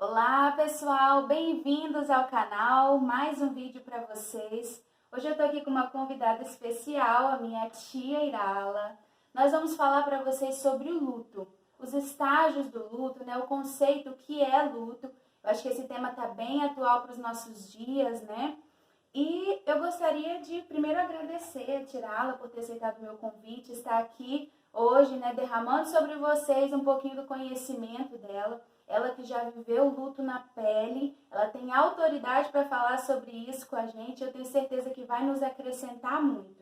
Olá pessoal, bem-vindos ao canal, mais um vídeo para vocês. Hoje eu tô aqui com uma convidada especial, a minha tia Irala. Nós vamos falar para vocês sobre o luto, os estágios do luto, né? O conceito que é luto. Eu acho que esse tema tá bem atual para os nossos dias, né? E eu gostaria de primeiro agradecer a tia Irala por ter aceitado o meu convite, estar aqui hoje, né, derramando sobre vocês um pouquinho do conhecimento dela. Ela que já viveu o luto na pele, ela tem autoridade para falar sobre isso com a gente. Eu tenho certeza que vai nos acrescentar muito.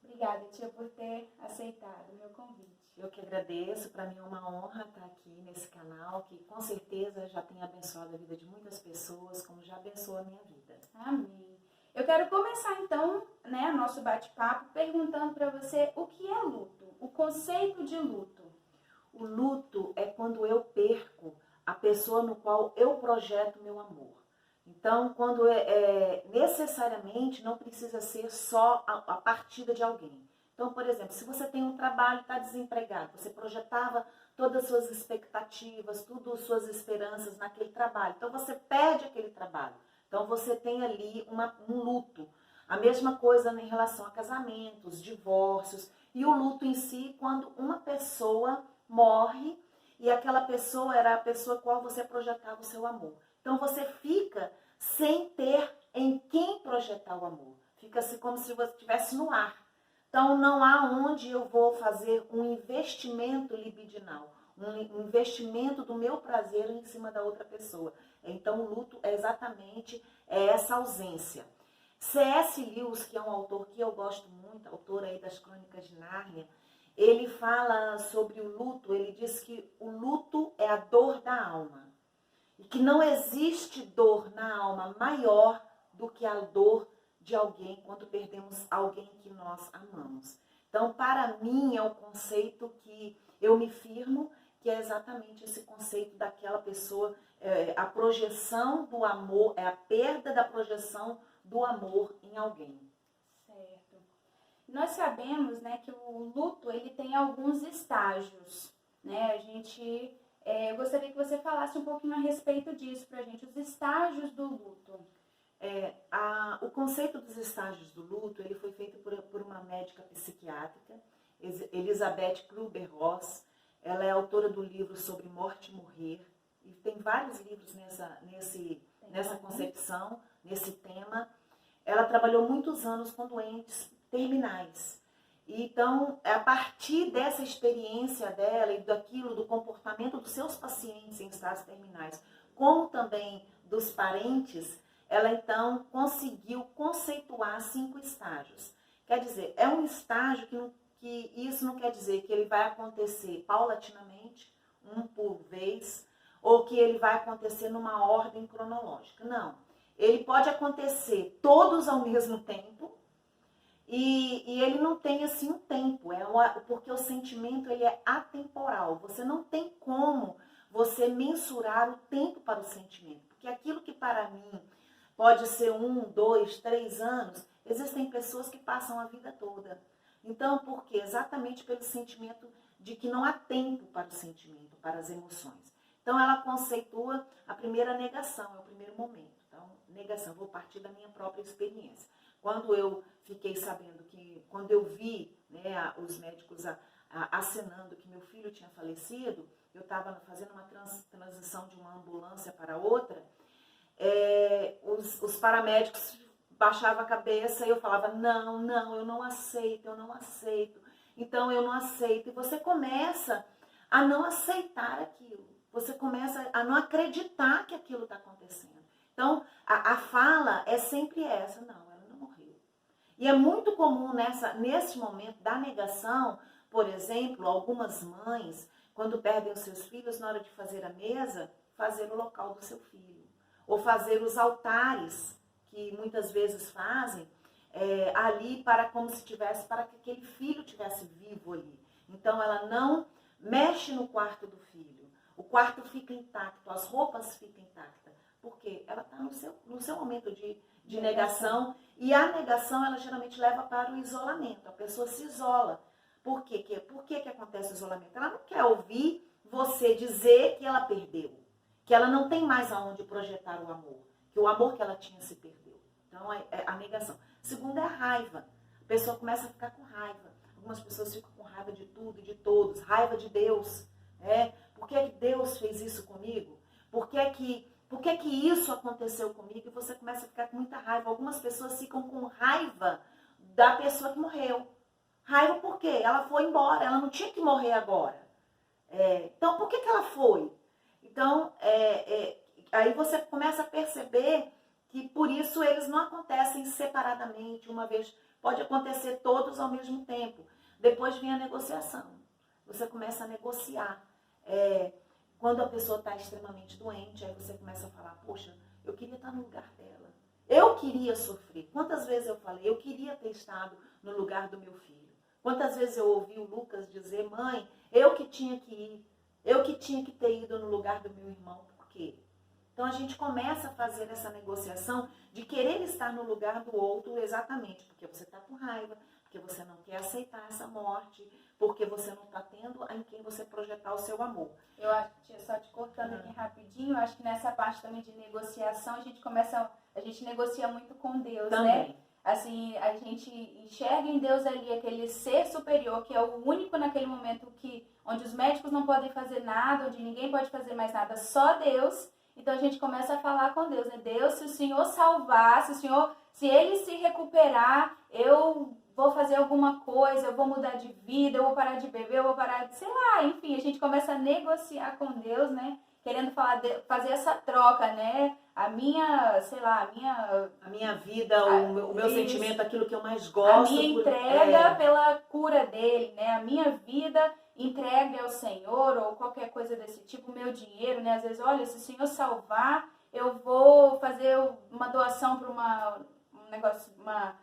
Obrigada, tia, por ter aceitado o meu convite. Eu que agradeço, para mim é uma honra estar aqui nesse canal, que com certeza já tem abençoado a vida de muitas pessoas, como já abençoou a minha vida. Amém. Eu quero começar então, né, nosso bate-papo perguntando para você o que é luto, o conceito de luto. O luto é quando eu perco a pessoa no qual eu projeto meu amor. Então, quando necessariamente não precisa ser só a partida de alguém. Então, por exemplo, se você tem um trabalho e está desempregado, você projetava todas as suas expectativas, tudo as suas esperanças naquele trabalho. Então, você perde aquele trabalho. Então, você tem ali um luto. A mesma coisa em relação a casamentos, divórcios. E o luto em si, quando uma pessoa morre e aquela pessoa era a pessoa com a qual você projetava o seu amor. Então, você fica sem ter em quem projetar o amor. Fica-se como se você estivesse no ar. Então, não há onde eu vou fazer um investimento libidinal, um investimento do meu prazer em cima da outra pessoa. Então, o luto é exatamente essa ausência. C.S. Lewis, que é um autor que eu gosto muito, autor aí das Crônicas de Nárnia, ele fala sobre o luto, ele diz que o luto é a dor da alma. E que não existe dor na alma maior do que a dor de alguém quando perdemos alguém que nós amamos. Então, para mim, é o conceito que eu me firmo, que é exatamente esse conceito daquela pessoa, a projeção do amor, é a perda da projeção do amor em alguém. Certo. Nós sabemos, né, que o luto ele tem alguns estágios, né? Eu gostaria que você falasse um pouquinho a respeito disso para a gente, os estágios do luto. O conceito dos estágios do luto ele foi feito por uma médica psiquiátrica, Elizabeth Kübler-Ross. Ela é autora do livro sobre morte e morrer, e tem vários livros nessa concepção, nesse tema. Ela trabalhou muitos anos com doentes terminais. Então, a partir dessa experiência dela e do comportamento dos seus pacientes em estágios terminais, como também dos parentes, ela então conseguiu conceituar 5 estágios. Quer dizer, é um estágio que isso não quer dizer que ele vai acontecer paulatinamente, um por vez, ou que ele vai acontecer numa ordem cronológica. Não. Ele pode acontecer todos ao mesmo tempo e ele não tem assim um tempo, porque o sentimento ele é atemporal. Você não tem como você mensurar o tempo para o sentimento, porque aquilo que para mim pode ser 1, 2, 3 anos, existem pessoas que passam a vida toda. Então, por quê? Exatamente pelo sentimento de que não há tempo para o sentimento, para as emoções. Então, ela conceitua a primeira negação, é o primeiro momento. Então, negação, vou partir da minha própria experiência. Quando eu fiquei sabendo quando eu vi, né, os médicos acenando que meu filho tinha falecido, eu estava fazendo uma transição de uma ambulância para outra, os paramédicos baixavam a cabeça e eu falava, não, eu não aceito. Então, eu não aceito. E você começa a não aceitar aquilo. Você começa a não acreditar que aquilo está acontecendo. Então, a fala é sempre essa, não, ela não morreu. E é muito comum nesse momento da negação, por exemplo, algumas mães, quando perdem os seus filhos, na hora de fazer a mesa, fazer o local do seu filho. Ou fazer os altares, que muitas vezes fazem, ali para que aquele filho tivesse vivo ali. Então, ela não mexe no quarto do filho. O quarto fica intacto, as roupas ficam intactas. Porque ela está no seu momento de negação. E a negação, ela geralmente leva para o isolamento. A pessoa se isola. Por quê? Por que acontece o isolamento? Ela não quer ouvir você dizer que ela perdeu. que ela não tem mais aonde projetar o amor, que o amor que ela tinha se perdeu. Então, é a negação. Segundo é a raiva. A pessoa começa a ficar com raiva. Algumas pessoas ficam com raiva de tudo e de todos, raiva de Deus. Por que Deus fez isso comigo? Por que isso aconteceu comigo? E você começa a ficar com muita raiva. Algumas pessoas ficam com raiva da pessoa que morreu. Raiva por quê? Ela foi embora, ela não tinha que morrer agora. Então, por que ela foi? Então, aí você começa a perceber que por isso eles não acontecem separadamente, uma vez. Pode acontecer todos ao mesmo tempo. Depois vem a negociação. Você começa a negociar. Quando a pessoa está extremamente doente, aí você começa a falar, poxa, eu queria estar no lugar dela. Eu queria sofrer. Quantas vezes eu falei, eu queria ter estado no lugar do meu filho. Quantas vezes eu ouvi o Lucas dizer, mãe, eu que tinha que ir. Eu que tinha que ter ido no lugar do meu irmão. Por quê? Então a gente começa a fazer essa negociação de querer estar no lugar do outro exatamente porque você está com raiva, porque você não quer aceitar essa morte, porque você não está tendo em quem você projetar o seu amor. Eu acho, só te cortando aqui rapidinho, eu acho que nessa parte também de negociação, a gente negocia muito com Deus, também, né? Assim, a gente enxerga em Deus ali aquele ser superior, que é o único naquele momento onde os médicos não podem fazer nada, onde ninguém pode fazer mais nada, só Deus. Então a gente começa a falar com Deus, né? Deus, se o Senhor salvar, se ele se recuperar, eu vou fazer alguma coisa, eu vou mudar de vida, eu vou parar de beber, eu vou parar de, sei lá, enfim, a gente começa a negociar com Deus, né? Querendo fazer essa troca, né? A minha vida, o meu sentimento, aquilo que eu mais gosto. A minha entrega pela cura dele, né? A minha vida entregue ao Senhor ou qualquer coisa desse tipo, o meu dinheiro, né? Às vezes, olha, se o Senhor salvar, eu vou fazer uma doação para uma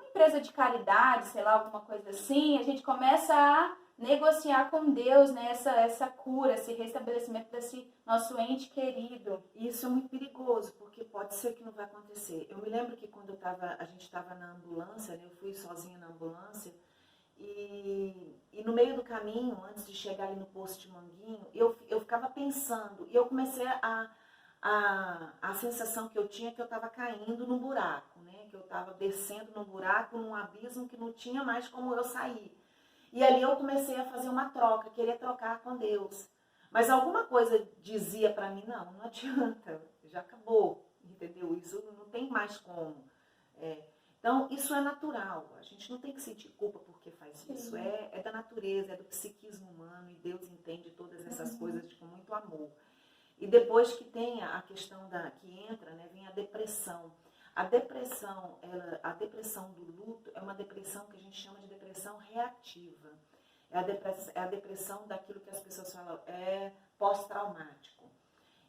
empresa de caridade, sei lá, alguma coisa assim. A gente começa a negociar com Deus, né? Essa cura, esse restabelecimento desse nosso ente querido. Isso é muito perigoso, porque pode ser que não vai acontecer. Eu me lembro que quando a gente estava na ambulância, né? Eu fui sozinha na ambulância, e no meio do caminho, antes de chegar ali no posto de Manguinho, eu ficava pensando, e eu comecei a sensação que eu tinha que eu estava caindo no buraco, né? Que eu estava descendo no buraco, num abismo que não tinha mais como eu sair. E ali eu comecei a fazer uma troca, querer trocar com Deus. Mas alguma coisa dizia para mim, não adianta, já acabou, entendeu? Isso não tem mais como. Então, isso é natural. A gente não tem que sentir culpa porque faz isso. É da natureza, é do psiquismo humano, e Deus entende todas essas coisas com muito amor. E depois que tem a questão que entra, né, vem a depressão. A depressão do luto é uma depressão que a gente chama de depressão reativa. É a depressão daquilo que as pessoas falam, pós-traumático.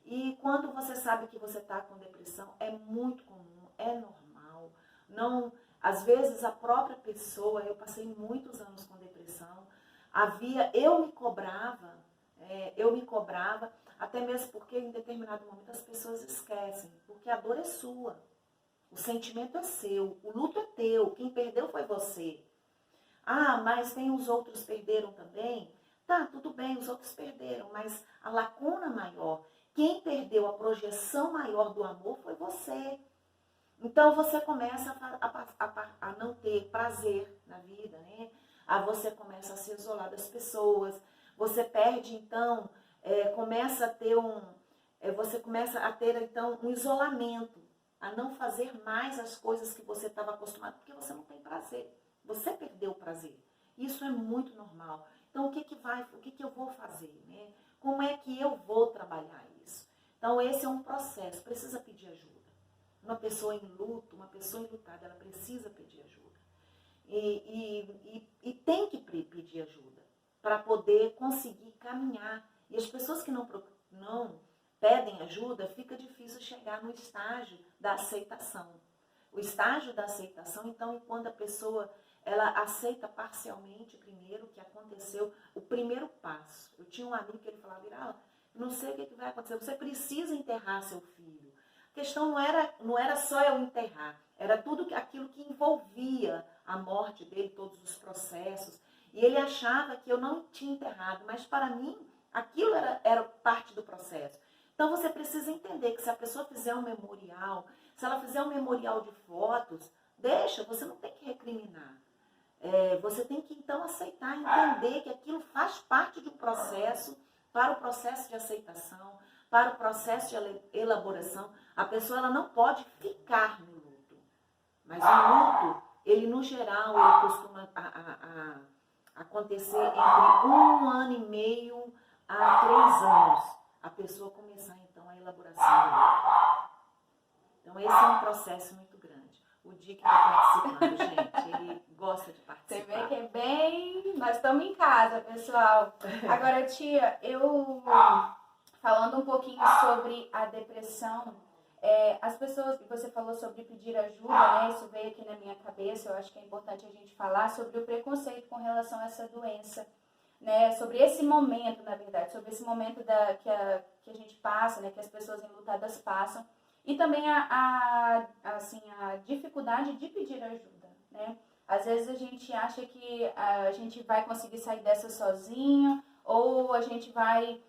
E quando você sabe que você está com depressão, é muito comum, é normal. Não, às vezes a própria pessoa, eu passei muitos anos com depressão, eu me cobrava, até mesmo porque em determinado momento as pessoas esquecem, porque a dor é sua, o sentimento é seu, o luto é teu, quem perdeu foi você. Ah, mas tem os outros perderam também? Tá, tudo bem, os outros perderam, mas a lacuna maior, quem perdeu a projeção maior do amor foi você. Então você começa a não ter prazer na vida, né? Você começa a se isolar das pessoas, você perde então, você começa a ter então um isolamento, a não fazer mais as coisas que você estava acostumado, porque você não tem prazer, você perdeu o prazer. Isso é muito normal. Então o que eu vou fazer, né? Como é que eu vou trabalhar isso? Então esse é um processo, precisa pedir ajuda. Uma pessoa em luto, uma pessoa enlutada, ela precisa pedir ajuda. E tem que pedir ajuda para poder conseguir caminhar. E as pessoas que não pedem ajuda, fica difícil chegar no estágio da aceitação. O estágio da aceitação, então, é quando a pessoa ela aceita parcialmente primeiro o que aconteceu, o primeiro passo. Eu tinha um amigo que ele falava, Irala, não sei o que vai acontecer, você precisa enterrar seu filho. A questão não era só eu enterrar, era tudo aquilo que envolvia a morte dele, todos os processos. E ele achava que eu não tinha enterrado, mas para mim aquilo era parte do processo. Então você precisa entender que se a pessoa fizer um memorial, se ela fizer um memorial de fotos, deixa, você não tem que recriminar. Você tem que então aceitar, entender que aquilo faz parte de um processo, para o processo de aceitação, para o processo de elaboração. A pessoa ela não pode ficar no luto. Mas o luto, ele no geral, ele costuma acontecer entre 1 ano e meio a 3 anos. A pessoa começar então a elaboração do luto. Então esse é um processo muito grande. O Dick está participando, gente. Ele gosta de participar. Você vê que é bem... Nós estamos em casa, pessoal. Agora, tia, eu... Falando um pouquinho sobre a depressão, as pessoas... Você falou sobre pedir ajuda, né? Isso veio aqui na minha cabeça. Eu acho que é importante a gente falar sobre o preconceito com relação a essa doença. Né? Sobre esse momento, na verdade. Sobre esse momento que a gente passa, né? Que as pessoas enlutadas passam. E também a dificuldade de pedir ajuda, né? Às vezes a gente acha que a gente vai conseguir sair dessa sozinho, ou a gente vai...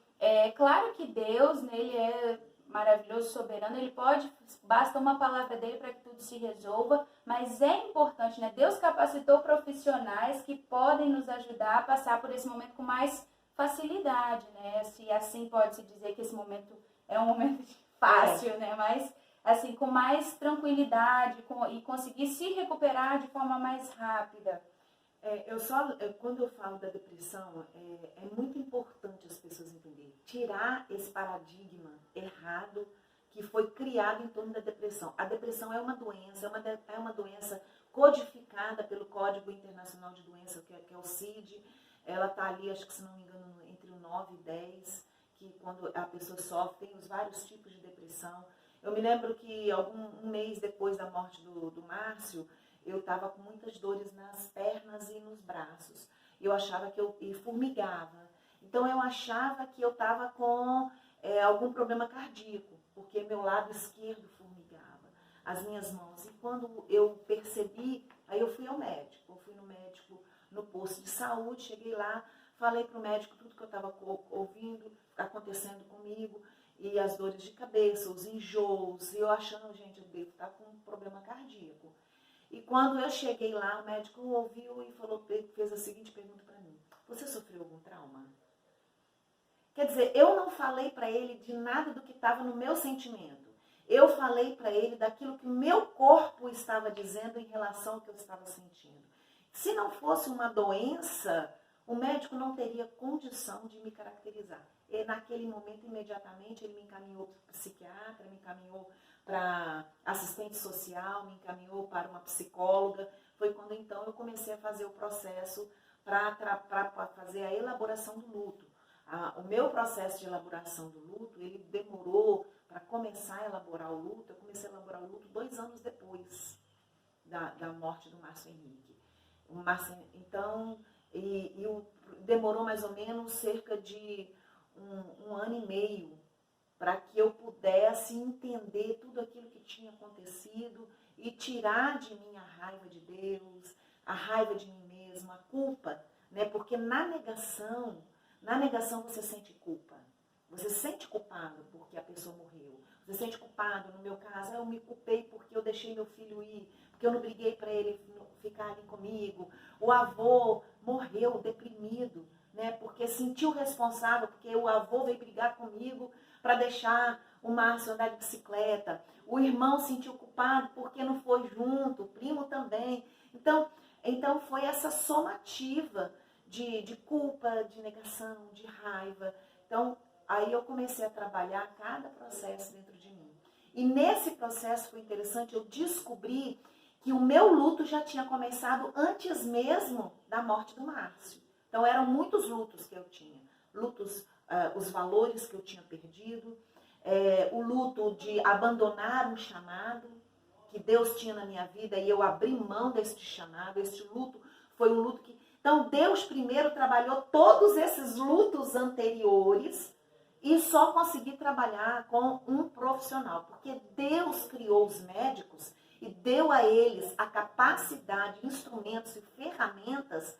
claro que Deus, né, Ele é maravilhoso, soberano, Ele pode, basta uma palavra dEle para que tudo se resolva, mas é importante, né? Deus capacitou profissionais que podem nos ajudar a passar por esse momento com mais facilidade, né? Se assim pode-se dizer que esse momento é um momento fácil, né? Mas, assim, com mais tranquilidade e conseguir se recuperar de forma mais rápida. Quando eu falo da depressão, é muito importante as pessoas entenderem. Tirar esse paradigma errado que foi criado em torno da depressão. A depressão é uma doença, é uma doença codificada pelo Código Internacional de Doença, que é o CID. Ela está ali, acho que se não me engano, entre o 9 e 10, que quando a pessoa sofre, tem os vários tipos de depressão. Eu me lembro que um mês depois da morte do Márcio, eu estava com muitas dores nas pernas e nos braços. Eu achava que e formigava. Então eu achava que eu estava com algum problema cardíaco, porque meu lado esquerdo formigava, as minhas mãos. E quando eu percebi, aí eu fui ao médico. Eu fui no médico no posto de saúde, cheguei lá, falei para o médico tudo que eu estava ouvindo, acontecendo comigo, e as dores de cabeça, os enjoos, e eu achando, gente, eu devo estar com um problema cardíaco. E quando eu cheguei lá, o médico ouviu e fez a seguinte pergunta para mim: você sofreu algum trauma? Quer dizer, eu não falei para ele de nada do que estava no meu sentimento. Eu falei para ele daquilo que o meu corpo estava dizendo em relação ao que eu estava sentindo. Se não fosse uma doença, o médico não teria condição de me caracterizar. E naquele momento, imediatamente, ele me encaminhou para o psiquiatra, me encaminhou para assistente social, me encaminhou para uma psicóloga. Foi quando então eu comecei a fazer o processo para fazer a elaboração do luto. O meu processo de elaboração do luto, ele demorou para começar a elaborar o luto. Eu comecei a elaborar o luto 2 anos depois da morte do Márcio Henrique. Então, demorou mais ou menos cerca de um ano e meio para que eu pudesse entender tudo aquilo que tinha acontecido e tirar de mim a raiva de Deus, a raiva de mim mesma, a culpa, né? Porque na negação você sente culpa. Você sente culpado porque a pessoa morreu. Você sente culpado, no meu caso, eu me culpei porque eu deixei meu filho ir, porque eu não briguei para ele ficar ali comigo. O avô morreu deprimido, né? Porque sentiu responsável, porque o avô veio brigar comigo para deixar o Márcio andar de bicicleta. O irmão sentiu culpado porque não foi junto, o primo também. Então foi essa somativa de culpa, de negação, de raiva. Então, aí eu comecei a trabalhar cada processo dentro de mim. E nesse processo foi interessante, eu descobri que o meu luto já tinha começado antes mesmo da morte do Márcio. Então, eram muitos lutos que eu tinha. Lutos, os valores que eu tinha perdido, o luto de abandonar um chamado que Deus tinha na minha vida e eu abri mão deste chamado. Este luto foi um luto que... Então, Deus primeiro trabalhou todos esses lutos anteriores e só consegui trabalhar com um profissional, porque Deus criou os médicos e deu a eles a capacidade, instrumentos e ferramentas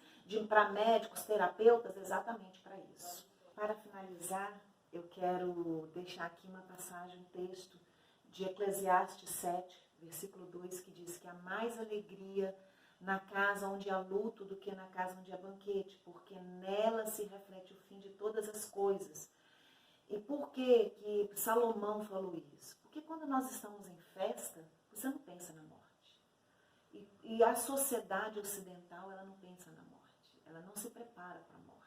para médicos, terapeutas, exatamente para isso. Para finalizar, eu quero deixar aqui uma passagem, um texto de Eclesiastes 7, versículo 2, que diz que há mais alegria na casa onde há luto do que na casa onde há banquete, porque nela se reflete o fim de todas as coisas. E por que que Salomão falou isso? Porque quando nós estamos em festa, você não pensa na morte. E a sociedade ocidental, ela não pensa na morte. Ela não se prepara para a morte.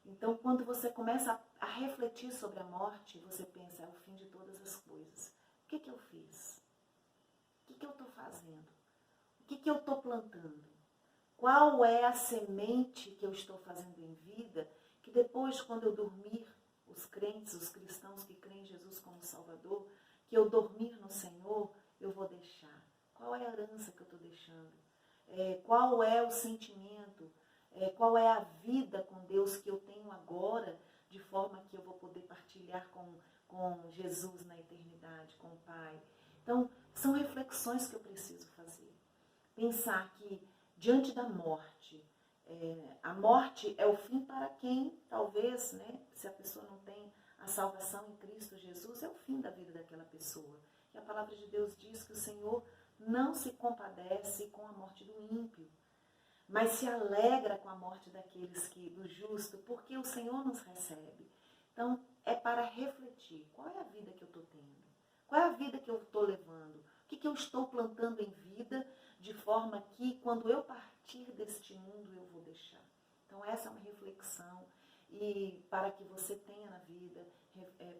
Então, quando você começa a refletir sobre a morte, você pensa, é o fim de todas as coisas. O que que eu fiz? O que eu estou fazendo? O que eu estou plantando? Qual é a semente que eu estou fazendo em vida, que depois, quando eu dormir, os crentes, os cristãos que creem em Jesus como Salvador, que eu dormir no Senhor, eu vou deixar? Qual é a herança que eu estou deixando? Qual é o sentimento? Qual é a vida com Deus que eu tenho agora, de forma que eu vou poder partilhar com Jesus na eternidade, com o Pai? Então, são reflexões que eu preciso fazer. Pensar que, diante da morte, a morte é o fim para quem, talvez, né, se a pessoa não tem a salvação em Cristo Jesus, é o fim da vida daquela pessoa. E a palavra de Deus diz que o Senhor não se compadece com a morte do ímpio, mas se alegra com a morte do justo, porque o Senhor nos recebe. Então, é para refletir, qual é a vida que eu estou tendo? Qual é a vida que eu estou levando? O que eu estou plantando em vida, de forma que, quando eu partir deste mundo, eu vou deixar? Então, essa é uma reflexão, e para que você tenha na vida,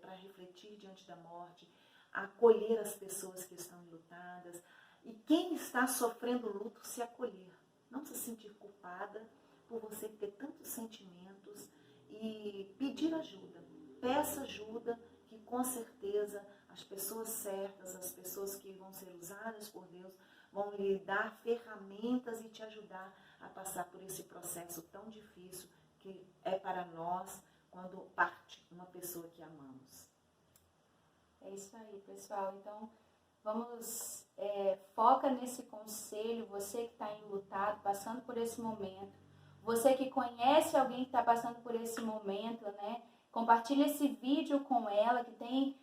para refletir diante da morte, acolher as pessoas que estão enlutadas, e quem está sofrendo luto, se acolher. Não se sentir culpada por você ter tantos sentimentos, e pedir ajuda. Peça ajuda, que com certeza as pessoas certas, as pessoas que vão ser usadas por Deus, vão lhe dar ferramentas e te ajudar a passar por esse processo tão difícil que é para nós quando parte uma pessoa que amamos. É isso aí, pessoal. Então, vamos, foca nesse conselho, você que está enlutado, passando por esse momento, você que conhece alguém que está passando por esse momento, né? Compartilha esse vídeo com ela, que tem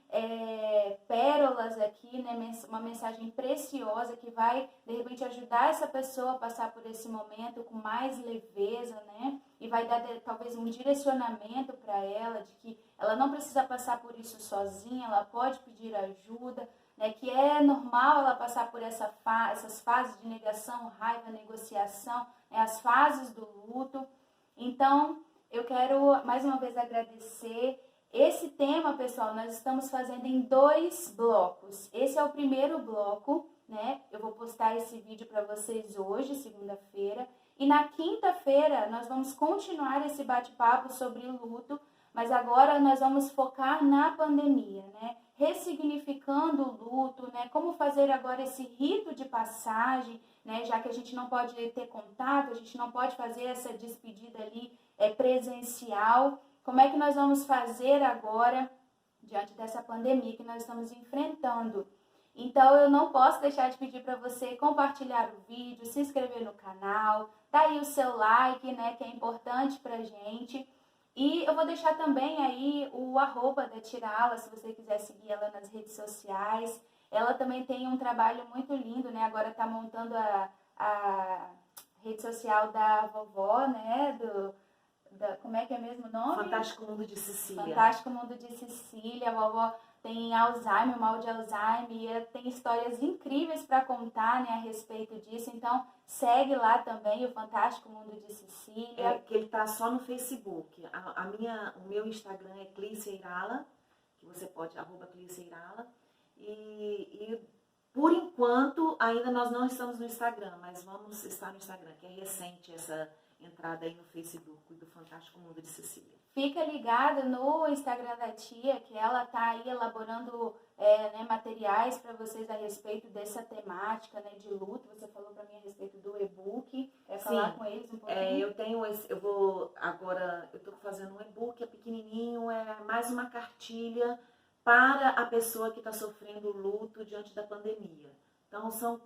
pérolas aqui, né? Uma mensagem preciosa que vai, de repente, ajudar essa pessoa a passar por esse momento com mais leveza, né? E vai dar, talvez, um direcionamento para ela, de que ela não precisa passar por isso sozinha, ela pode pedir ajuda, né? Que é normal ela passar por essas fases de negação, raiva, negociação, né? As fases do luto. Então, eu quero mais uma vez agradecer. Esse tema, pessoal, nós estamos fazendo em 2 blocos. Esse é o primeiro bloco, né? Eu vou postar esse vídeo para vocês hoje, segunda-feira. E na quinta-feira nós vamos continuar esse bate-papo sobre luto, mas agora nós vamos focar na pandemia, né? Ressignificando o luto, né? Como fazer agora esse rito de passagem, né? Já que a gente não pode ter contato, a gente não pode fazer essa despedida ali presencial. Como é que nós vamos fazer agora, diante dessa pandemia que nós estamos enfrentando? Então, eu não posso deixar de pedir para você compartilhar o vídeo, se inscrever no canal, dar aí o seu like, né, que é importante para a gente. E eu vou deixar também aí o @ da Tirala, se você quiser seguir ela nas redes sociais. Ela também tem um trabalho muito lindo, né? Agora está montando a rede social da vovó, né? Como é que é mesmo o nome? Fantástico Mundo de Cecília. Fantástico Mundo de Cecília. A vovó tem Alzheimer, mal de Alzheimer, e tem histórias incríveis para contar, né, a respeito disso. Então, segue lá também o Fantástico Mundo de Cecília. Que ele está só no Facebook. O meu Instagram é Clícia Irala, que você pode, @Clícia Irala. E por enquanto, ainda nós não estamos no Instagram, mas vamos estar no Instagram, que é recente essa entrada aí no Facebook do Fantástico Mundo de Cecília. Fica ligado no Instagram da tia, que ela tá aí elaborando né, materiais para vocês a respeito dessa temática, né, de luto. Você falou para mim a respeito do e-book. Quer falar com eles um pouquinho? Eu estou fazendo um e-book, é pequenininho, é mais uma cartilha para a pessoa que está sofrendo luto diante da pandemia. Então, são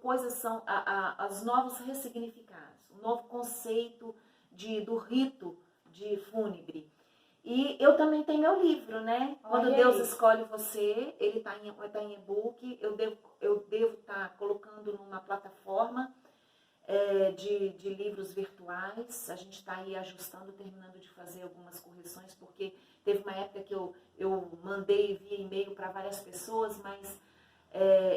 os novos ressignificados, o novo conceito do rito de fúnebre. E eu também tenho meu livro, né? Quando Olha Deus aí. Escolhe Você, ele tá em e-book, eu devo estar colocando numa plataforma de livros virtuais. A gente está aí ajustando, terminando de fazer algumas correções, porque teve uma época que eu mandei via e-mail para várias pessoas, mas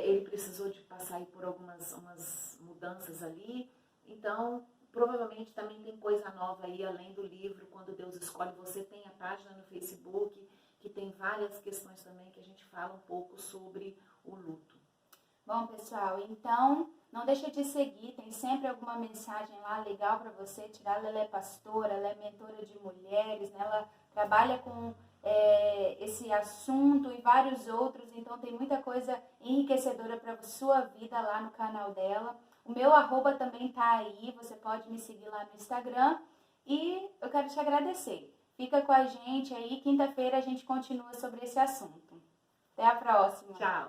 ele precisou de passar aí por umas mudanças ali. Então, provavelmente também tem coisa nova aí, além do livro, Quando Deus Escolhe Você. Tem a página no Facebook, que tem várias questões também que a gente fala um pouco sobre o luto. Bom, pessoal, então não deixa de seguir, tem sempre alguma mensagem lá legal para você tirar. Ela é pastora, ela é mentora de mulheres, né? Ela trabalha com esse assunto e vários outros, então tem muita coisa enriquecedora para a sua vida lá no canal dela. O meu arroba também tá aí, você pode me seguir lá no Instagram e eu quero te agradecer. Fica com a gente aí, quinta-feira a gente continua sobre esse assunto. Até a próxima! Tchau!